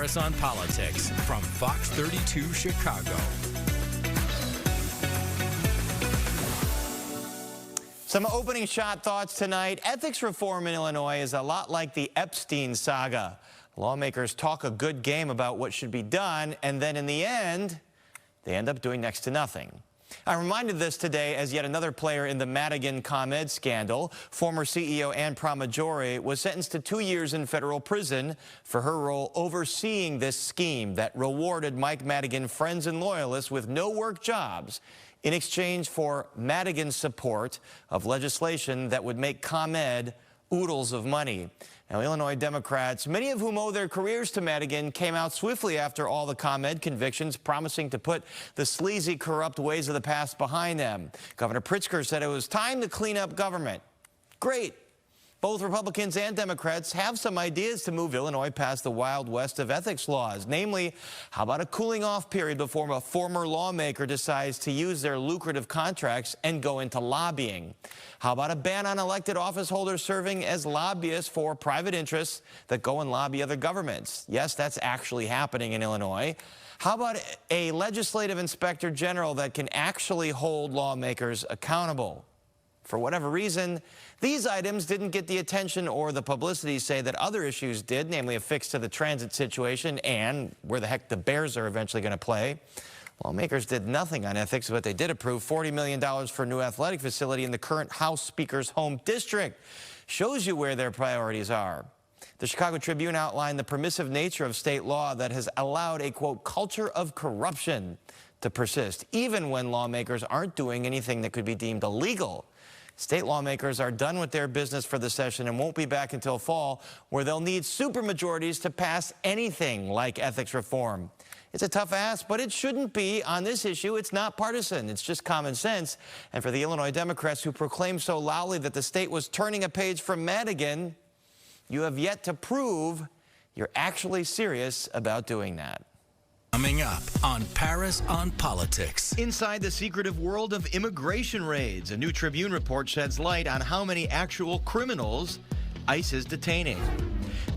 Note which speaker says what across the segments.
Speaker 1: Paris on Politics from Fox 32 Chicago.
Speaker 2: Some opening shot thoughts tonight. Ethics reform in Illinois is a lot like the Epstein saga. Lawmakers talk a good game about what should be done, and then in the end, they end up doing next to nothing. I'm reminded of this today as yet another player in the Madigan ComEd scandal. Former CEO Ann Pramaggiore was sentenced to 2 years in federal prison for her role overseeing this scheme that rewarded Mike Madigan friends and loyalists with no work jobs in exchange for Madigan's support of legislation that would make ComEd oodles of money. Now, Illinois Democrats, many of whom owe their careers to Madigan, came out swiftly after all the ComEd convictions, promising to put the sleazy, corrupt ways of the past behind them. Governor Pritzker said it was time to clean up government. Great. Both Republicans and Democrats have some ideas to move Illinois past the wild west of ethics laws. Namely, how about a cooling off period before a former lawmaker decides to use their lucrative contracts and go into lobbying? How about a ban on elected office holders serving as lobbyists for private interests that go and lobby other governments? Yes, that's actually happening in Illinois. How about a legislative inspector general that can actually hold lawmakers accountable? For whatever reason, these items didn't get the attention or the publicity, say, that other issues did, namely a fix to the transit situation and where the heck the Bears are eventually going to play. Lawmakers did nothing on ethics, but they did approve $40 million for a new athletic facility in the current House Speaker's home district. Shows you where their priorities are. The Chicago Tribune outlined the permissive nature of state law that has allowed a, quote, culture of corruption to persist, even when lawmakers aren't doing anything that could be deemed illegal. State lawmakers are done with their business for the session and won't be back until fall, where they'll need supermajorities to pass anything like ethics reform. It's a tough ask, but it shouldn't be. On this issue, it's not partisan. It's just common sense. And for the Illinois Democrats who proclaim so loudly that the state was turning a page from Madigan, you have yet to prove you're actually serious about doing that.
Speaker 1: Coming up on Paris on Politics.
Speaker 2: Inside the secretive world of immigration raids, a new Tribune report sheds light on how many actual criminals ICE is detaining.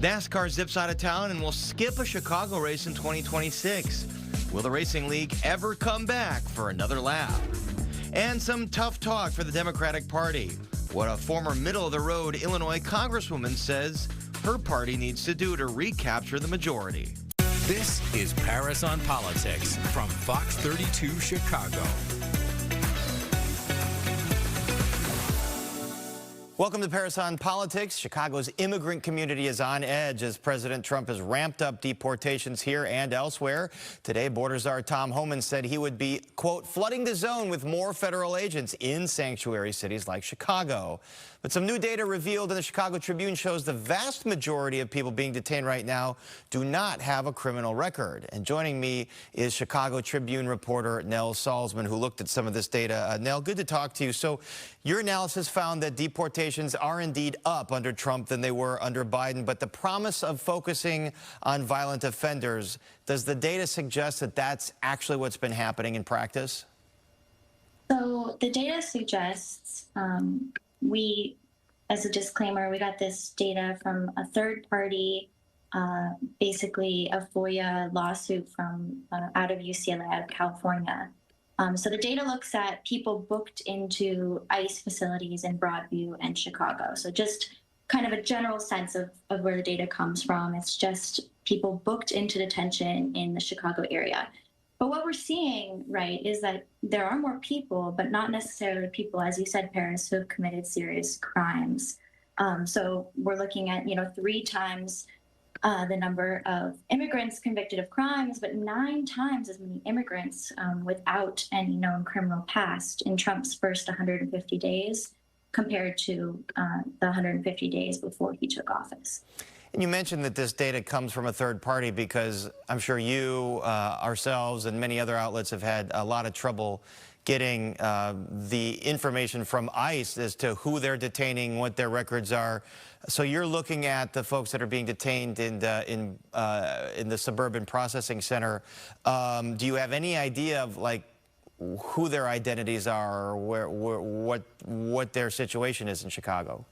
Speaker 2: NASCAR zips out of town and will skip a Chicago race in 2026. Will the Racing League ever come back for another lap? And some tough talk for the Democratic Party. What a former middle-of-the-road Illinois congresswoman says her party needs to do to recapture the majority.
Speaker 1: This is Paris on Politics from Fox 32 Chicago.
Speaker 2: Welcome to Paris on Politics. Chicago's immigrant community is on edge as President Trump has ramped up deportations here and elsewhere. Today, border czar Tom Homan said he would be, quote, flooding the zone with more federal agents in sanctuary cities like Chicago. But some new data revealed in the Chicago Tribune shows the vast majority of people being detained right now do not have a criminal record. And joining me is Chicago Tribune reporter Nell Salzman, who looked at some of this data. Nell, good to talk to you. So your analysis found that deportations are indeed up under Trump than they were under Biden, but the promise of focusing on violent offenders, does the data suggest that that's actually what's been happening in practice?
Speaker 3: So the data suggests, as a disclaimer, we got this data from a third party, basically a FOIA lawsuit from out of UCLA, out of California. So the data looks at people booked into ICE facilities in Broadview and Chicago. So just kind of a general sense of where the data comes from. It's just people booked into detention in the Chicago area. But what we're seeing, right, is that there are more people, but not necessarily people, as you said, Paris, who have committed serious crimes. So we're looking at, 3 times the number of immigrants convicted of crimes, but 9 times as many immigrants without any known criminal past in Trump's first 150 days compared to the 150 days before he took office.
Speaker 2: And you mentioned that this data comes from a third party because I'm sure you, ourselves, and many other outlets have had a lot of trouble getting the information from ICE as to who they're detaining, what their records are. So you're looking at the folks that are being detained in the suburban processing center. Do you have any idea of who their identities are or what their situation is in Chicago?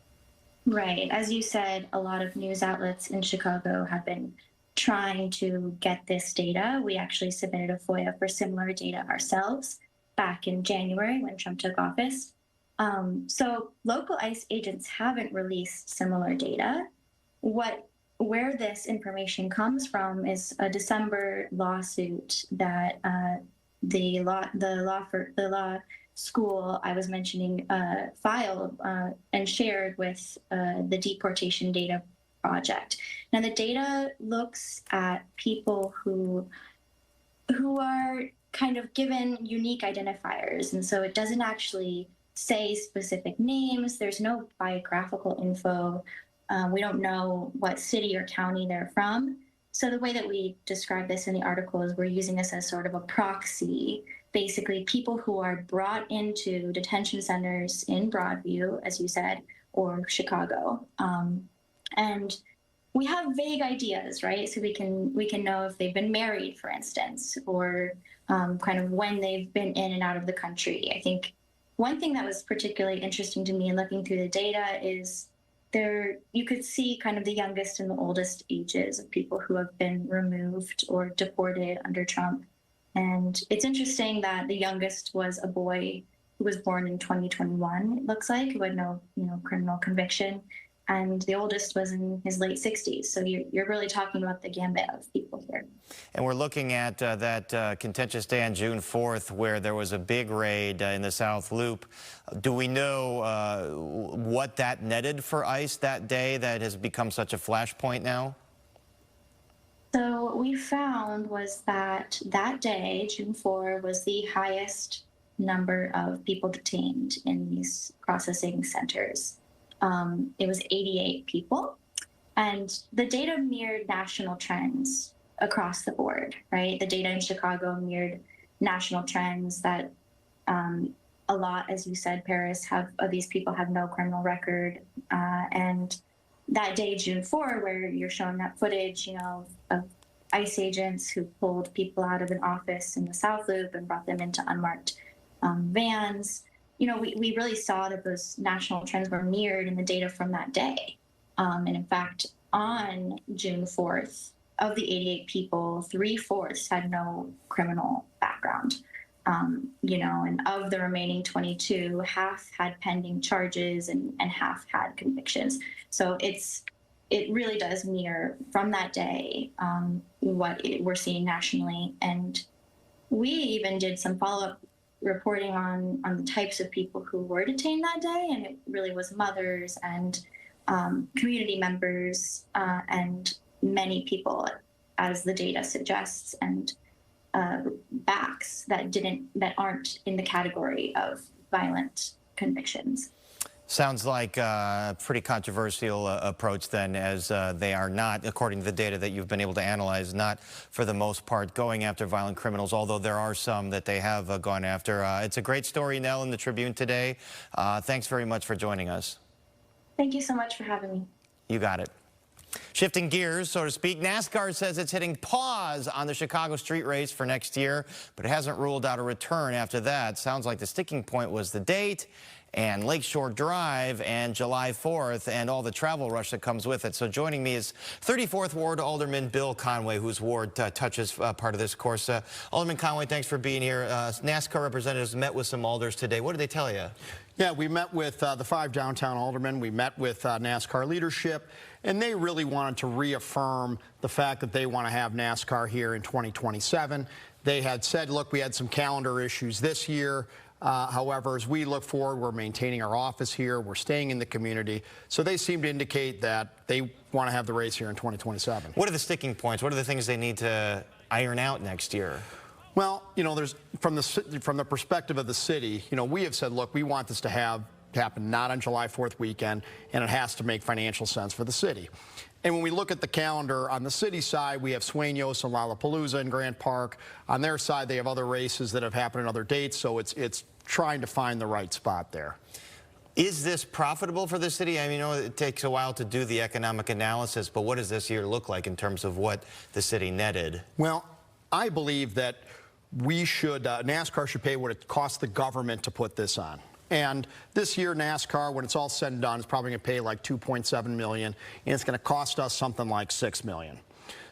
Speaker 3: Right. As you said, a lot of news outlets in Chicago have been trying to get this data. We actually submitted a FOIA for similar data ourselves back in January when Trump took office. So local ICE agents haven't released similar data. Where this information comes from is a December lawsuit that the law school I was mentioning filed and shared with the Deportation Data Project. Now, the data looks at people who are kind of given unique identifiers, and so it doesn't actually say specific names. There's no biographical info. We don't know what city or county they're from. So the way that we describe this in the article is we're using this as sort of a proxy. Basically, people who are brought into detention centers in Broadview, as you said, or Chicago. And we have vague ideas, right? So we can know if they've been married, for instance, or kind of when they've been in and out of the country. I think one thing that was particularly interesting to me in looking through the data is you could see kind of the youngest and the oldest ages of people who have been removed or deported under Trump. And it's interesting that the youngest was a boy who was born in 2021, it looks like, who had no criminal conviction. And the oldest was in his late 60s. So you're really talking about the gambit of people here.
Speaker 2: And we're looking at that contentious day on June 4th where there was a big raid in the South Loop. Do we know what that netted for ICE that day that has become such a flashpoint now?
Speaker 3: So what we found was that day, June 4, was the highest number of people detained in these processing centers. It was 88 people, and the data mirrored national trends across the board, right? The data in Chicago mirrored national trends that a lot, as you said, Paris, of these people have no criminal record. And that day, June 4, where you're showing that footage, of ICE agents who pulled people out of an office in the South Loop and brought them into unmarked vans. We really saw that those national trends were mirrored in the data from that day. And in fact, on June 4th, of the 88 people, 3/4 had no criminal background. And of the remaining 22, half had pending charges and half had convictions. So it really does mirror from that day what we're seeing nationally. And we even did some follow-up reporting on the types of people who were detained that day, and it really was mothers and community members and many people, as the data suggests, and backs that aren't in the category of violent convictions.
Speaker 2: Sounds like a pretty controversial approach then, as they are not, according to the data that you've been able to analyze, not for the most part going after violent criminals, although there are some that they have gone after. It's a great story, Nell, in the Tribune today. Thanks very much for joining us.
Speaker 3: Thank you so much for having me.
Speaker 2: You got it. Shifting gears, so to speak, NASCAR says it's hitting pause on the Chicago street race for next year, but it hasn't ruled out a return after that. Sounds like the sticking point was the date and Lakeshore Drive and July 4th and all the travel rush that comes with it. So joining me is 34th Ward Alderman Bill Conway, whose ward touches part of this course. Alderman Conway, thanks for being here. NASCAR representatives met with some alders today. What did they tell you?
Speaker 4: Yeah, we met with the 5 downtown aldermen. We met with NASCAR leadership, and they really wanted to reaffirm the fact that they want to have NASCAR here in 2027. They had said, look, we had some calendar issues this year. However, as we look forward, we're maintaining our office here. We're staying in the community. So they seem to indicate that they want to have the race here in 2027.
Speaker 2: What are the sticking points? What are the things they need to iron out next year?
Speaker 4: Well, there's from the perspective of the city, we have said, look, we want this to happen not on July 4th weekend, and it has to make financial sense for the city. And when we look at the calendar on the city side, we have Sueños and Lollapalooza in Grant Park. On their side, they have other races that have happened in other dates, so it's trying to find the right spot there.
Speaker 2: Is this profitable for the city? I mean, it takes a while to do the economic analysis, but what does this year look like in terms of what the city netted?
Speaker 4: Well, I believe that NASCAR should pay what it costs the government to put this on. And this year, NASCAR, when it's all said and done, is probably going to pay like $2.7 million, and it's going to cost us something like $6 million.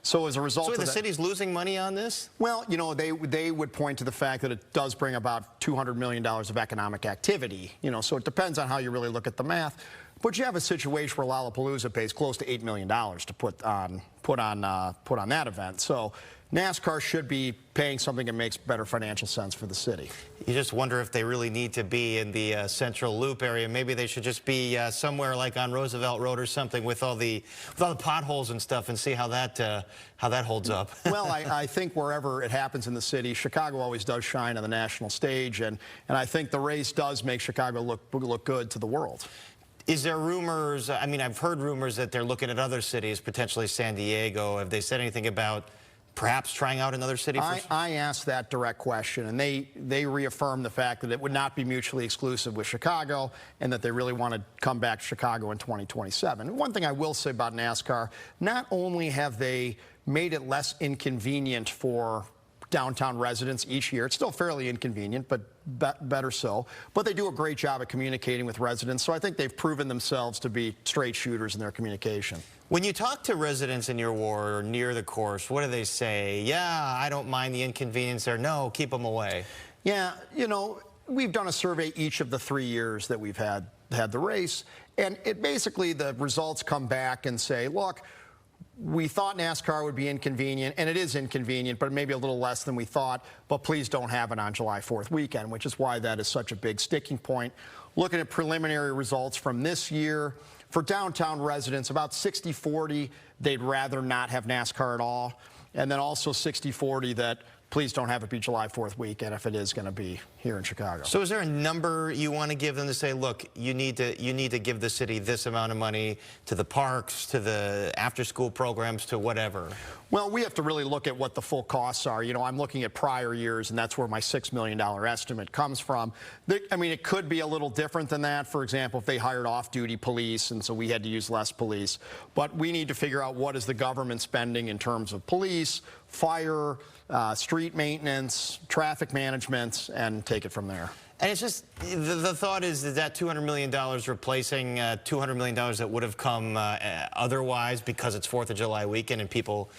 Speaker 4: So as a result
Speaker 2: So
Speaker 4: of
Speaker 2: the
Speaker 4: that,
Speaker 2: city's losing money on this?
Speaker 4: well, you know, they would point to the fact that it does bring about $200 million of economic activity. You know, so it depends on how you really look at the math. But you have a situation where Lollapalooza pays close to $8 million to put on that event. So NASCAR should be paying something that makes better financial sense for the city.
Speaker 2: You just wonder if they really need to be in the Central Loop area. Maybe they should just be somewhere like on Roosevelt Road or something with all the potholes and stuff, and see how that holds up.
Speaker 4: Well, I think wherever it happens in the city, Chicago always does shine on the national stage, and I think the race does make Chicago look good to the world.
Speaker 2: Is there rumors? I mean, I've heard rumors that they're looking at other cities, potentially San Diego. Have they said anything about perhaps trying out another city?
Speaker 4: I asked that direct question, and they reaffirmed the fact that it would not be mutually exclusive with Chicago, and that they really want to come back to Chicago in 2027. And one thing I will say about NASCAR, not only have they made it less inconvenient for downtown residents each year. It's still fairly inconvenient, but better so. But they do a great job at communicating with residents, so I think they've proven themselves to be straight shooters in their communication.
Speaker 2: When you talk to residents in your ward or near the course, what do they say? Yeah, I don't mind the inconvenience, or no, keep them away.
Speaker 4: Yeah, you know, we've done a survey each of the 3 years that we've had the race, and it basically, the results come back and say, look, we thought NASCAR would be inconvenient, and it is inconvenient, but maybe a little less than we thought, but please don't have it on July 4th weekend, which is why that is such a big sticking point. Looking at preliminary results from this year, for downtown residents, about 60-40, they'd rather not have NASCAR at all, and then also 60-40 that please don't have it be July 4th weekend if it is going to be here in Chicago.
Speaker 2: So is there a number you want to give them to say, look, you need to give the city this amount of money to the parks, to the after-school programs, to whatever?
Speaker 4: Well, we have to really look at what the full costs are. You know, I'm looking at prior years, and that's where my $6 million estimate comes from. I mean, it could be a little different than that. For example, if they hired off-duty police, and so we had to use less police. But we need to figure out what is the government spending in terms of police, fire, street maintenance, traffic management, and take it from there.
Speaker 2: And it's just, the thought is that $200 million replacing $200 million that would have come otherwise because it's 4th of July weekend and people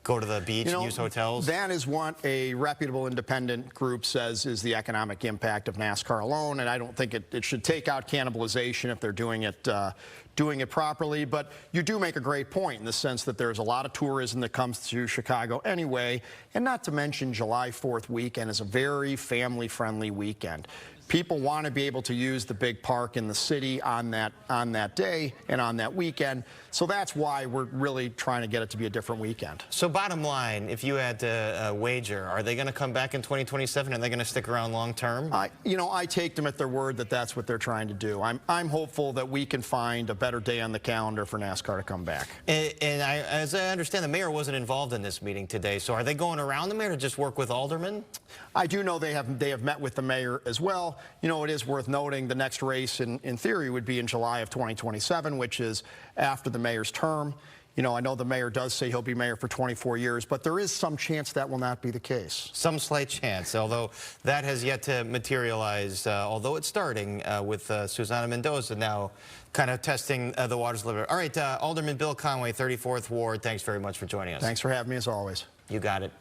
Speaker 2: go to the beach and use hotels?
Speaker 4: That is what a reputable independent group says is the economic impact of NASCAR alone, and I don't think it should take out cannibalization if they're doing it properly. But you do make a great point in the sense that there's a lot of tourism that comes to Chicago anyway, and not to mention July 4th weekend is a very family-friendly weekend. People want to be able to use the big park in the city on that day and on that weekend. So that's why we're really trying to get it to be a different weekend.
Speaker 2: So bottom line, if you had to wager, are they going to come back in 2027? Are they going to stick around long term?
Speaker 4: You know, I take them at their word that that's what they're trying to do. I'm hopeful that we can find a better day on the calendar for NASCAR to come back.
Speaker 2: And as I understand, the mayor wasn't involved in this meeting today. So are they going around the mayor to just work with aldermen?
Speaker 4: I do know they have met with the mayor as well. You know, it is worth noting the next race in theory would be in July of 2027, which is after the mayor's term. You know, I know the mayor does say he'll be mayor for 24 years, but there is some chance that will not be the case.
Speaker 2: Some slight chance, although that has yet to materialize, although it's starting with Susana Mendoza now kind of testing the waters a little bit. All right, Alderman Bill Conway, 34th Ward, thanks very much for joining us.
Speaker 4: Thanks for having me, as always.
Speaker 2: You got it.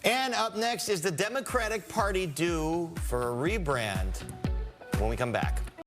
Speaker 2: And up next, is the Democratic Party due for a rebrand? When we come back.